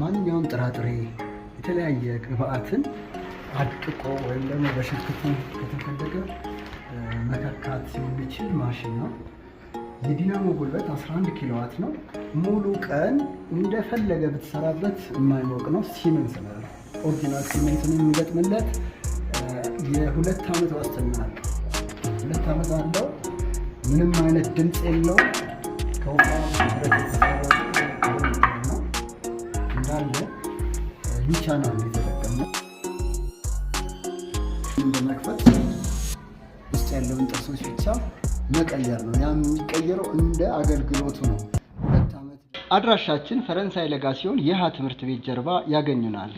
ማንኛውም ጥራጥሬ የተለያየ ግብአትን አድቅቆ ወይም ደግሞ በሽክቱ ከተፈለገ መተካት የሚችል ማሽን ነው። የዲናሞ ጉልበት 11 ኪሎዋት ነው። ሙሉ ቀን እንደፈለገ ብትሰራበት የማይሞቅ ነው። ሲመንስ ነው፣ ኦሪጂናል ሲመንስን የሚገጥምለት የ2 ዓመት ዋስትና አለው። 2 ዓመት አለው። ምንም አይነት ድምፅ የለው። ከውሃ ብረት የተሰራ ነው እንዳለ ቻናል የተጠቀመው በመክፈት ውስጥ ያለውን ጥርሶች ብቻ መቀየር ነው። ያ የሚቀየረው እንደ አገልግሎቱ ነው። 2 ዓመት። አድራሻችን ፈረንሳይ ለጋ ሲሆን የሃ ትምህርት ቤት ጀርባ ያገኙናል።